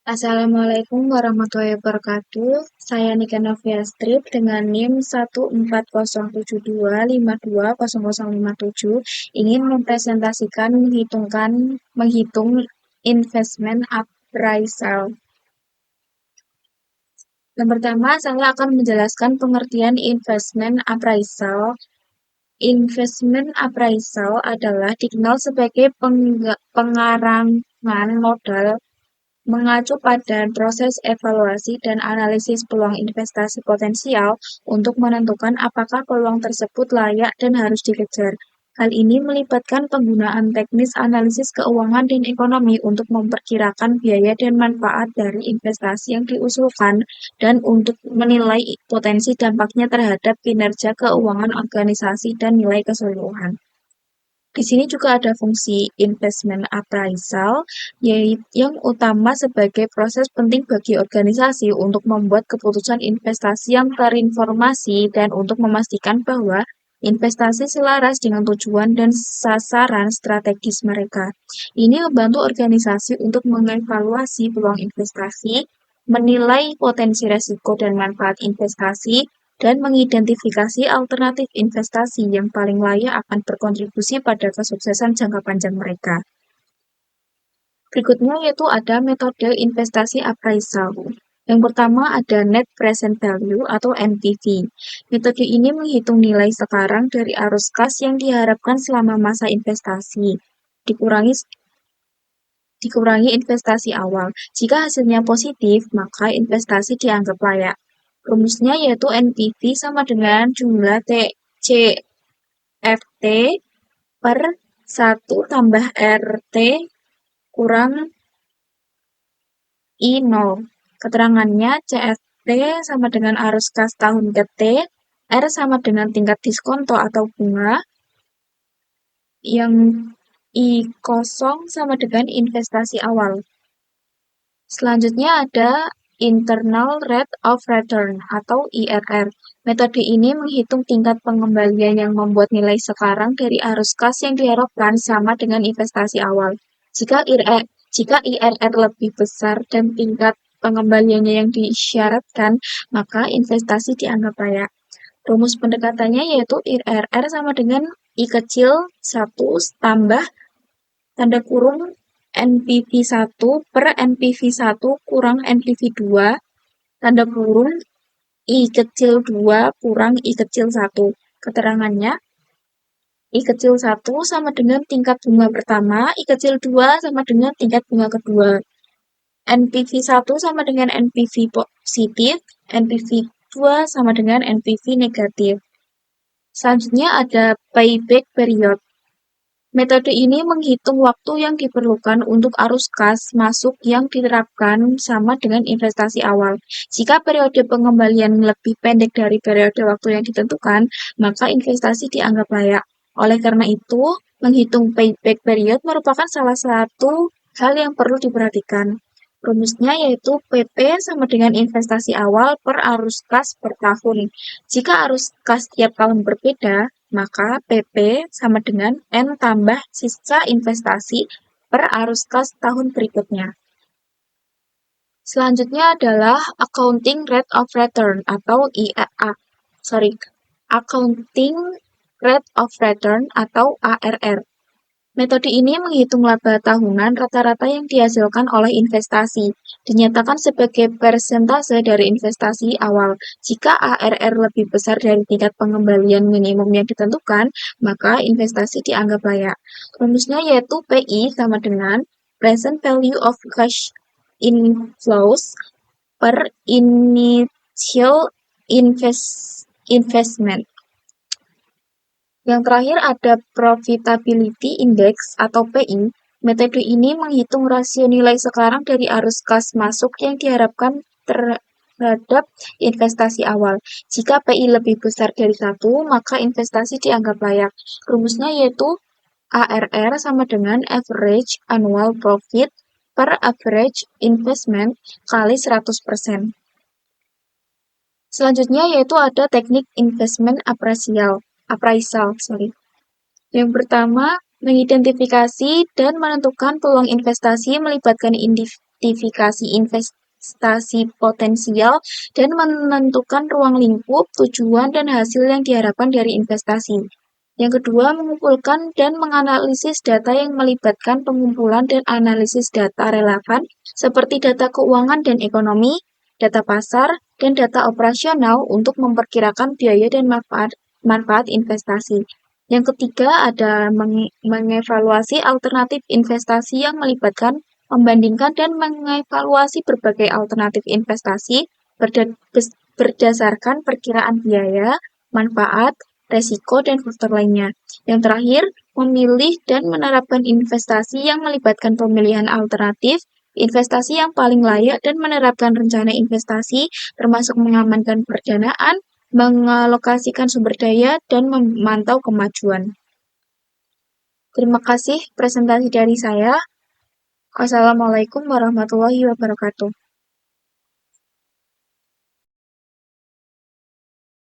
Assalamualaikum warahmatullahi wabarakatuh. Saya Nika Novia Strip dengan NIM 14072520057 ingin mempresentasikan menghitung investment appraisal. Yang pertama, saya akan menjelaskan pengertian investment appraisal. Investment appraisal adalah dikenal sebagai pengarangan modal mengacu pada proses evaluasi dan analisis peluang investasi potensial untuk menentukan apakah peluang tersebut layak dan harus dikejar. Hal ini melibatkan penggunaan teknis analisis keuangan dan ekonomi untuk memperkirakan biaya dan manfaat dari investasi yang diusulkan dan untuk menilai potensi dampaknya terhadap kinerja keuangan organisasi dan nilai keseluruhan. Di sini juga ada fungsi investment appraisal, yaitu yang utama sebagai proses penting bagi organisasi untuk membuat keputusan investasi yang terinformasi dan untuk memastikan bahwa investasi selaras dengan tujuan dan sasaran strategis mereka. Ini membantu organisasi untuk mengevaluasi peluang investasi, menilai potensi risiko dan manfaat investasi, dan mengidentifikasi alternatif investasi yang paling layak akan berkontribusi pada kesuksesan jangka panjang mereka. Berikutnya yaitu ada metode investasi appraisal. Yang pertama ada Net Present Value atau NPV. Metode ini menghitung nilai sekarang dari arus kas yang diharapkan selama masa investasi, dikurangi investasi awal. Jika hasilnya positif, maka investasi dianggap layak. Rumusnya yaitu NPV sama dengan jumlah CFT per 1 tambah RT kurang I0. Keterangannya CFT sama dengan arus kas tahun ke T, R sama dengan tingkat diskonto atau bunga, yang I0 sama dengan investasi awal. Selanjutnya ada Internal Rate of Return atau IRR. Metode ini menghitung tingkat pengembalian yang membuat nilai sekarang dari arus kas yang diharapkan sama dengan investasi awal. Jika IRR lebih besar dan tingkat pengembaliannya yang disyaratkan, maka investasi dianggap layak. Rumus pendekatannya yaitu IRR sama dengan I kecil 1 tambah tanda kurung NPV 1 per NPV 1 kurang NPV 2, tanda kurung I kecil 2 kurang I kecil 1. Keterangannya, I kecil 1 sama dengan tingkat bunga pertama, I kecil 2 sama dengan tingkat bunga kedua. NPV 1 sama dengan NPV positif, NPV 2 sama dengan NPV negatif. Selanjutnya ada payback period. Metode ini menghitung waktu yang diperlukan untuk arus kas masuk yang diterapkan sama dengan investasi awal. Jika periode pengembalian lebih pendek dari periode waktu yang ditentukan, maka investasi dianggap layak. Oleh karena itu, menghitung payback period merupakan salah satu hal yang perlu diperhatikan. Rumusnya yaitu PP sama dengan investasi awal per arus kas per tahun. Jika arus kas tiap tahun berbeda, maka PP sama dengan N tambah sisa investasi per arus kas tahun berikutnya. Selanjutnya adalah Accounting Rate of Return atau Accounting Rate of Return atau ARR. Metode ini menghitung laba tahunan rata-rata yang dihasilkan oleh investasi, dinyatakan sebagai persentase dari investasi awal. Jika ARR lebih besar dari tingkat pengembalian minimum yang ditentukan, maka investasi dianggap layak. Rumusnya yaitu PI sama dengan Present Value of Cash Inflows per Initial Investment. Yang terakhir ada Profitability Index atau PI. Metode ini menghitung rasio nilai sekarang dari arus kas masuk yang diharapkan terhadap investasi awal. Jika PI lebih besar dari 1, maka investasi dianggap layak. Rumusnya yaitu ARR sama dengan Average Annual Profit per Average Investment kali 100%. Selanjutnya yaitu ada teknik investment appraisal. Yang pertama, mengidentifikasi dan menentukan peluang investasi melibatkan mengidentifikasi investasi potensial, dan menentukan ruang lingkup, tujuan, dan hasil yang diharapkan dari investasi. Yang kedua, mengumpulkan dan menganalisis data yang melibatkan pengumpulan dan analisis data relevan seperti data keuangan dan ekonomi, data pasar, dan data operasional untuk memperkirakan biaya dan manfaat investasi. Yang ketiga ada mengevaluasi alternatif investasi yang melibatkan membandingkan dan mengevaluasi berbagai alternatif investasi berdasarkan perkiraan biaya, manfaat, resiko, dan faktor lainnya. Yang terakhir, memilih dan menerapkan investasi yang melibatkan pemilihan alternatif, investasi yang paling layak, dan menerapkan rencana investasi, termasuk mengamankan perdanaan, mengalokasikan sumber daya, dan memantau kemajuan. Terima kasih presentasi dari saya. Wassalamualaikum warahmatullahi wabarakatuh.